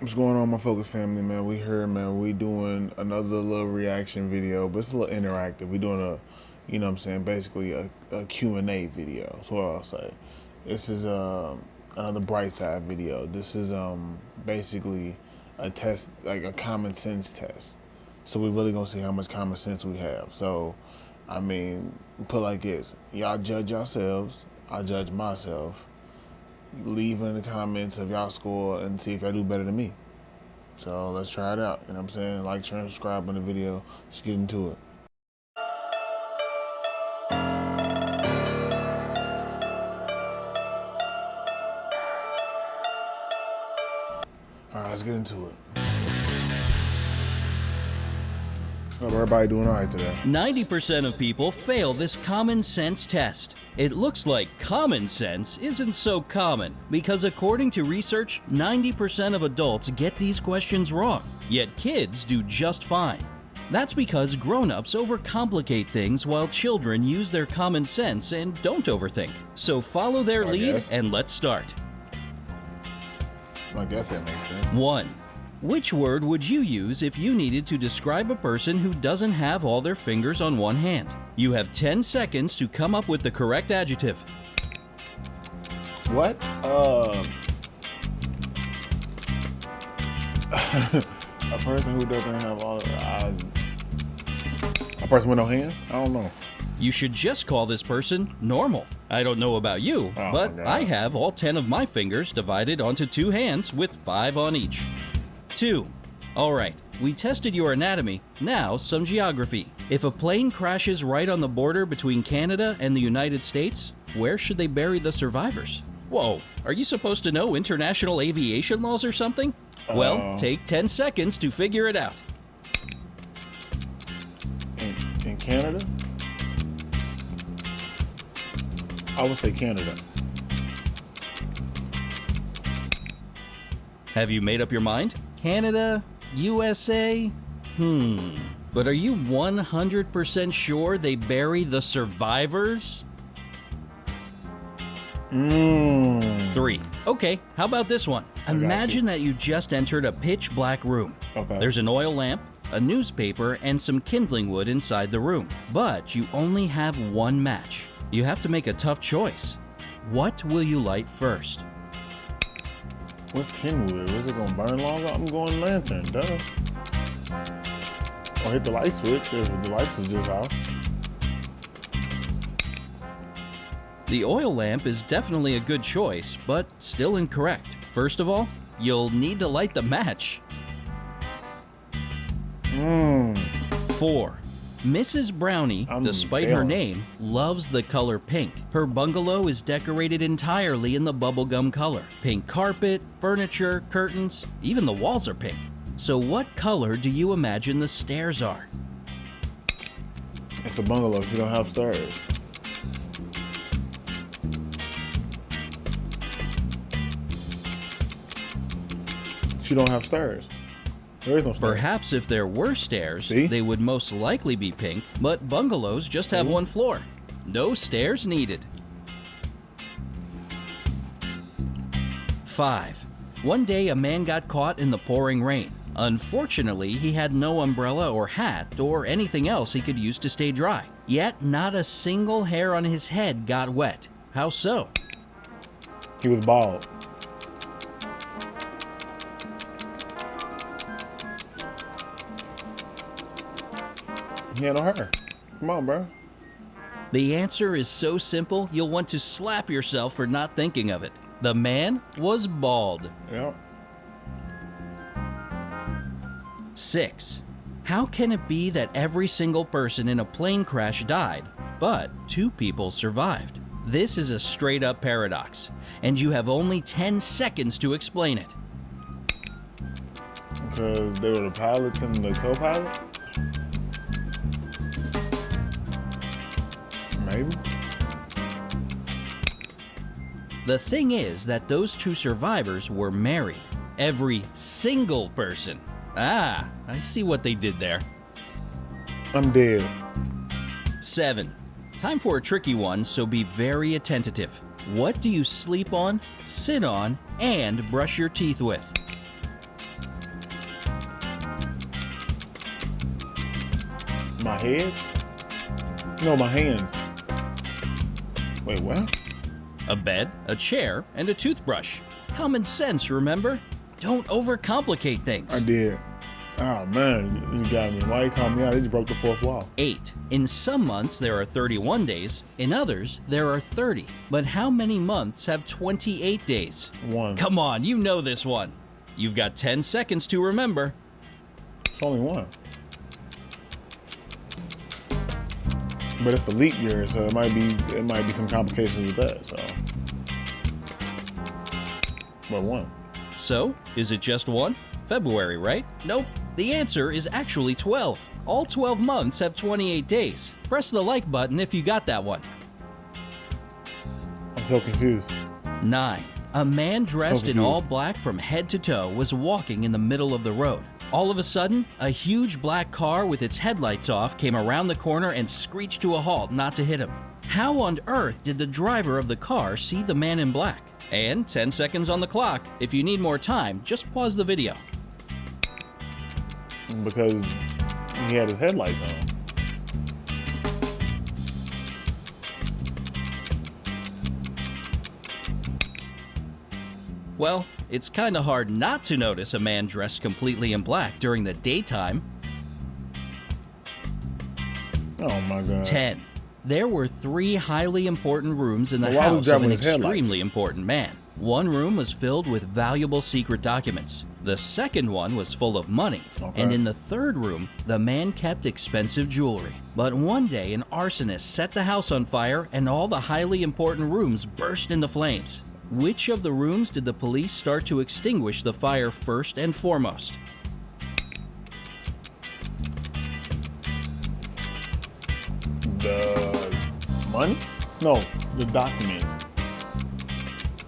What's going on, my Focus family, man? We here, man. We doing another little reaction video, but it's a little interactive. We doing what I'm saying, basically a Q&A video. That's what I'll say. This is another bright side video. This is basically a test, like a common sense test. So we really gonna see how much common sense we have. So, I mean, put it like this: y'all judge yourselves. I judge myself. Leave in the comments of y'all score and see if y'all do better than me. So let's try it out. You know what I'm saying? Like, share, and subscribe on the video. Let's get into it. Alright, let's get into it. Hope everybody doing alright today. 90% of people fail this common sense test. It looks like common sense isn't so common because according to research, 90% of adults get these questions wrong, yet kids do just fine. That's because grown-ups overcomplicate things while children use their common sense and don't overthink. So follow their lead and let's start. I guess that makes sense. 1. Which word would you use if you needed to describe a person who doesn't have all their fingers on one hand? You have 10 seconds to come up with the correct adjective. What? A person who doesn't have all a person with no hand? I don't know. You should just call this person normal. I don't know about you, but I have all 10 of my fingers divided onto 2 hands with 5 on each. 2. Alright, we tested your anatomy, now some geography. If a plane crashes right on the border between Canada and the United States, where should they bury the survivors? Whoa, are you supposed to know international aviation laws or something? Well, take 10 seconds to figure it out. In Canada? I would say Canada. Have you made up your mind? Canada? USA? But are you 100% sure they bury the survivors? 3. Okay, how about this one? Imagine that you just entered a pitch black room. Okay. There's an oil lamp, a newspaper, and some kindling wood inside the room. But you only have one match. You have to make a tough choice. What will you light first? What's kindling? Is it gonna burn longer? I'm going lantern, duh. Or hit the light switch if the lights are just off. The oil lamp is definitely a good choice, but still incorrect. First of all, you'll need to light the match. 4. Mrs. Brownie, despite her name, loves the color pink. Her bungalow is decorated entirely in the bubblegum color. Pink carpet, furniture, curtains, even the walls are pink. So what color do you imagine the stairs are? It's a bungalow. She don't have stairs. She don't have stairs. There is no stairs. Perhaps if there were stairs, they would most likely be pink, but bungalows just have one floor. No stairs needed. 5. One day a man got caught in the pouring rain. Unfortunately, he had no umbrella or hat or anything else he could use to stay dry. Yet not a single hair on his head got wet. How so? He was bald. He had no hair. Come on, bro. The answer is so simple, you'll want to slap yourself for not thinking of it. The man was bald. Yep. 6. How can it be that every single person in a plane crash died, but 2 people survived? This is a straight-up paradox, and you have only 10 seconds to explain it. Because they were the pilots and the co-pilot? Maybe. The thing is that those 2 survivors were married. Every single person. Ah, I see what they did there. I'm dead. 7. Time for a tricky one, so be very attentive. What do you sleep on, sit on, and brush your teeth with? My head? No, my hands. Wait, what? A bed, a chair, and a toothbrush. Common sense, remember? Don't overcomplicate things. I did. Oh man, you got me. Why you call me out? You just broke the fourth wall. 8. In some months there are 31 days, in others there are 30. But how many months have 28 days? 1. Come on, you know this one. You've got 10 seconds to remember. It's only 1. But it's a leap year, so it might be some complications with that. So, but 1. So, is it just 1? February, right? Nope. The answer is actually 12. All 12 months have 28 days. Press the like button if you got that one. I'm so confused. 9. A man dressed in all black from head to toe was walking in the middle of the road. All of a sudden, a huge black car with its headlights off came around the corner and screeched to a halt not to hit him. How on earth did the driver of the car see the man in black? And 10 seconds on the clock. If you need more time, just pause the video. Because he had his headlights on. Well, it's kinda hard not to notice a man dressed completely in black during the daytime. Oh my God. 10. There were 3 highly important rooms in the Why was house of an driving his headlights? extremely important man. One room was filled with valuable secret documents. The second one was full of money. Okay. And in the third room, the man kept expensive jewelry. But one day, an arsonist set the house on fire and all the highly important rooms burst into flames. Which of the rooms did the police start to extinguish the fire first and foremost? The money? No, the documents.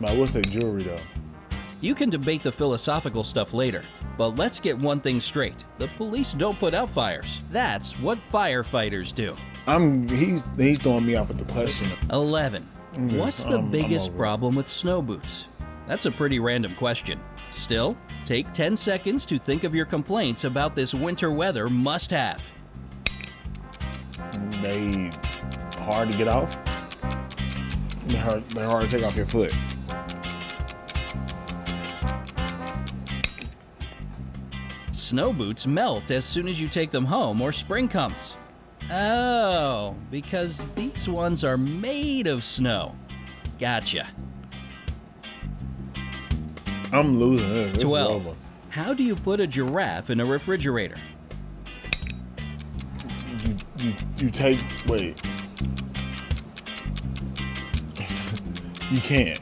I will say jewelry though. You can debate the philosophical stuff later, but let's get one thing straight. The police don't put out fires. That's what firefighters do. He's throwing me off with the question. 11. What's the I'm biggest over it. problem with snow boots? That's a pretty random question. Still, take 10 seconds to think of your complaints about this winter weather must-have. They hard to get off. They're hard to take off your foot. Snow boots melt as soon as you take them home or spring comes. Oh, because these ones are made of snow. Gotcha. I'm losing this. This 12. is over. How do you put a giraffe in a refrigerator? You take wait. You can't.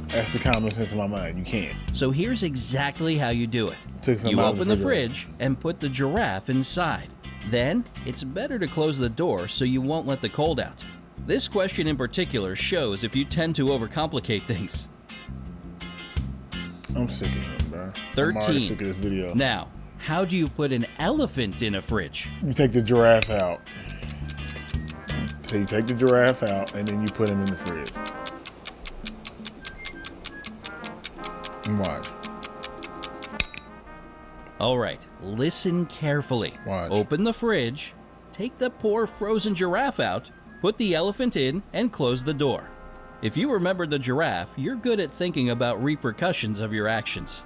That's the common sense in my mind. You can't. So here's exactly how you do it. Take some You out of open the the fridge and put the giraffe inside. Then, it's better to close the door so you won't let the cold out. This question in particular shows if you tend to overcomplicate things. I'm sick of him, bro. 13. I'm already sick of this video. Now, how do you put an elephant in a fridge? You take the giraffe out. So you take the giraffe out and then you put him in the fridge. And watch. All right, listen carefully. Watch. Open the fridge, take the poor frozen giraffe out, put the elephant in, and close the door. If you remember the giraffe, you're good at thinking about repercussions of your actions.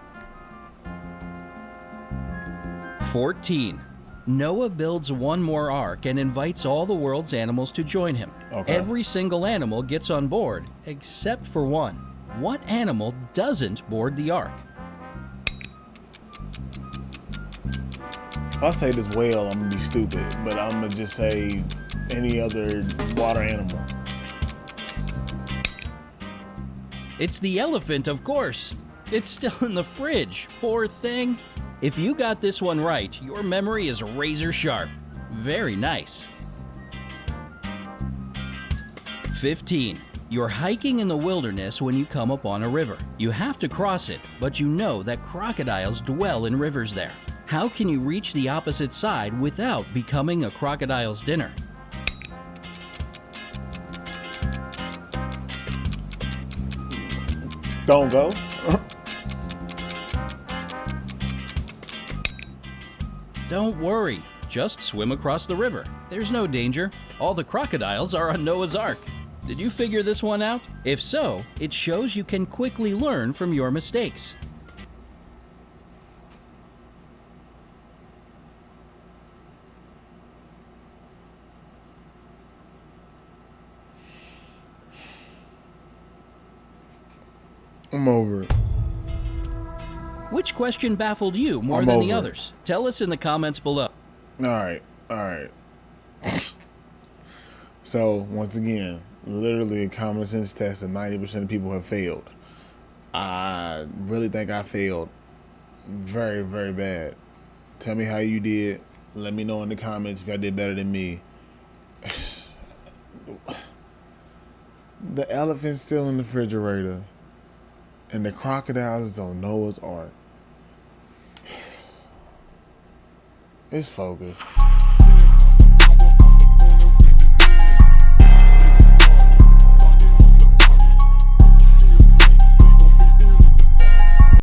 14. Noah builds one more ark and invites all the world's animals to join him. Okay. Every single animal gets on board, except for one. What animal doesn't board the ark? If I say this whale, I'm gonna be stupid, but I'm gonna just say any other water animal. It's the elephant, of course. It's still in the fridge, poor thing. If you got this one right, your memory is razor sharp. Very nice. 15. You're hiking in the wilderness when you come upon a river. You have to cross it, but you know that crocodiles dwell in rivers there. How can you reach the opposite side without becoming a crocodile's dinner? Don't go. Don't worry, Just swim across the river. There's no danger. All the crocodiles are on Noah's Ark. Did you figure this one out? If so, it shows you can quickly learn from your mistakes. I'm over it. Which question baffled you more than the others? Tell us in the comments below. All right. So, once again, literally a common sense test that 90% of people have failed. I really think I failed very, very bad. Tell me how you did. Let me know in the comments if I did better than me. The elephant's still in the refrigerator, and the crocodiles is on Noah's Ark. It's focused.